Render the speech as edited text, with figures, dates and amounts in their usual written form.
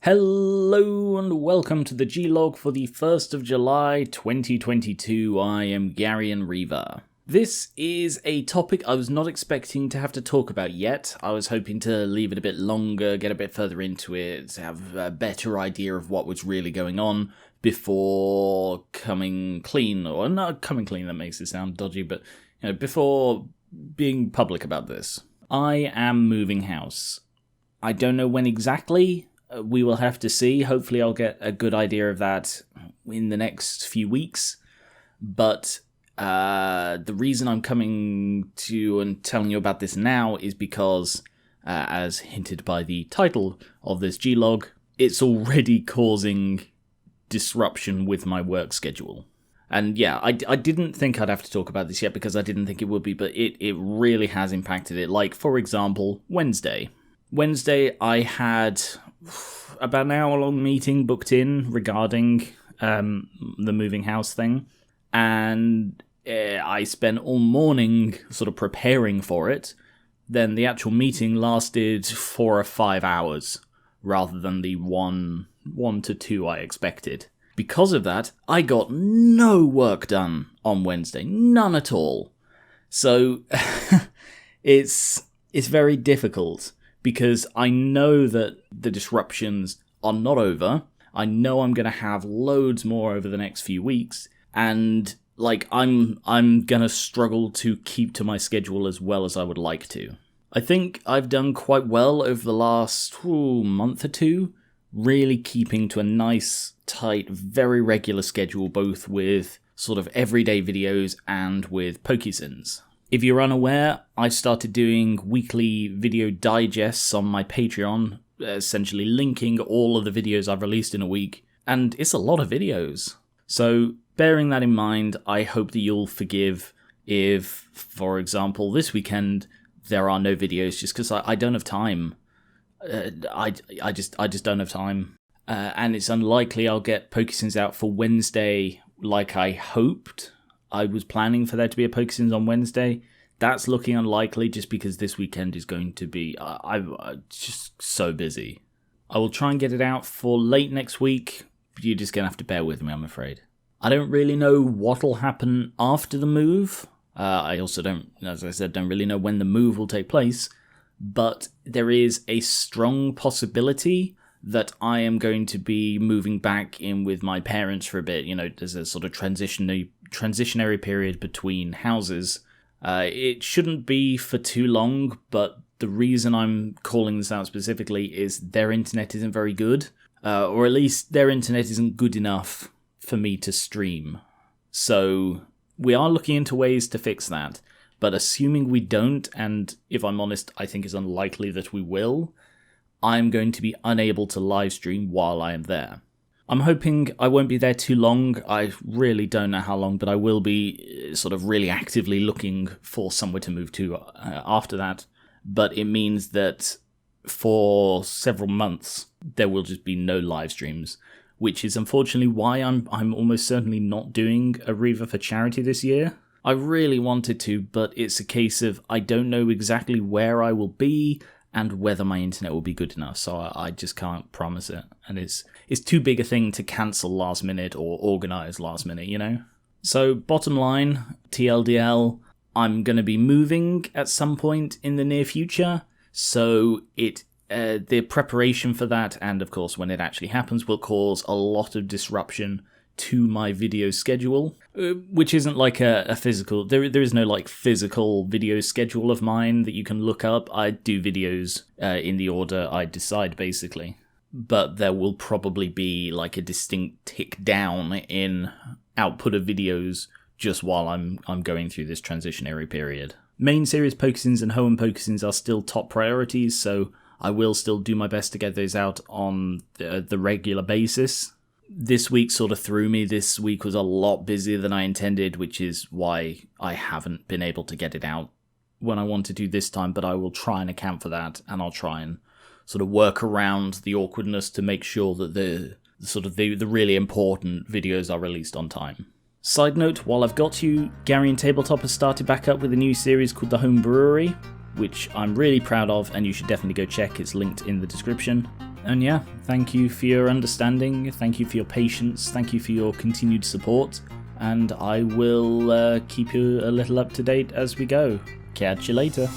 Hello and welcome to the G-Log for the 1st of July 2022. I am Gary and Reva. This is a topic I was not expecting to have to talk about yet. I was hoping to leave it a bit longer, get a bit further into it, have a better idea of what was really going on before coming clean, or not coming clean, that makes it sound dodgy, but before being public about this. I am moving house. I don't know when exactly. We will have to see. Hopefully I'll get a good idea of that in the next few weeks. But the reason I'm coming to and telling you about this now is because, as hinted by the title of this G-Log, it's already causing disruption with my work schedule. And yeah, I didn't think I'd have to talk about this yet because I didn't think it would be, but it really has impacted it. Like, for example, Wednesday. I had about an hour-long meeting booked in regarding the moving house thing, and I spent all morning sort of preparing for it. Then the actual meeting lasted 4 or 5 hours, rather than the one to two I expected. Because of that, I got no work done on Wednesday, none at all. So it's very difficult. Because I know that the disruptions are not over. I know I'm going to have loads more over the next few weeks. And I'm going to struggle to keep to my schedule as well as I would like to. I think I've done quite well over the last month or two, really keeping to a nice, tight, very regular schedule, both with sort of everyday videos and with Pokesins. If you're unaware, I started doing weekly video digests on my Patreon, essentially linking all of the videos I've released in a week, and it's a lot of videos. So, bearing that in mind, I hope that you'll forgive if, for example, this weekend there are no videos just because I don't have time. I just don't have time. And it's unlikely I'll get Pokesins out for Wednesday like I hoped. I was planning for there to be a Pokesins on Wednesday. That's looking unlikely just because this weekend is going to be I'm just so busy. I will try and get it out for late next week, but you're just going to have to bear with me, I'm afraid. I don't really know what'll happen after the move. I also don't, as I said, don't really know when the move will take place, but there is a strong possibility that I am going to be moving back in with my parents for a bit. There's a sort of transitionary period between houses. It shouldn't be for too long, but the reason I'm calling this out specifically is their internet isn't very good, or at least their internet isn't good enough for me to stream. So we are looking into ways to fix that, but assuming we don't, and if I'm honest, I think it's unlikely that we will, I'm going to be unable to live stream while I am there. I'm hoping I won't be there too long. I really don't know how long, but I will be sort of really actively looking for somewhere to move to after that. But it means that for several months, there will just be no live streams, which is unfortunately why I'm almost certainly not doing a Reva for charity this year. I really wanted to, but it's a case of I don't know exactly where I will be and whether my internet will be good enough, so I just can't promise it. And it's too big a thing to cancel last minute or organise last minute, So bottom line, TLDL, I'm going to be moving at some point in the near future, so the preparation for that, and of course when it actually happens, will cause a lot of disruption to my video schedule, which isn't like a physical, there is no physical video schedule of mine that you can look up. I do videos in the order I decide, basically. But there will probably be a distinct tick down in output of videos just while I'm going through this transitionary period. Main series Pokesins and Hoenn Pokesins are still top priorities, so I will still do my best to get those out on the regular basis. This week sort of threw me. This week was a lot busier than I intended, which is why I haven't been able to get it out when I wanted to this time, but I will try and account for that, and I'll try and sort of work around the awkwardness to make sure that the really important videos are released on time. Side note, while I've got you, Gary and Tabletop has started back up with a new series called The Home Brewery, which I'm really proud of, and you should definitely go check. It's linked in the description. And yeah, thank you for your understanding, thank you for your patience, thank you for your continued support, and I will keep you a little up to date as we go. Catch you later.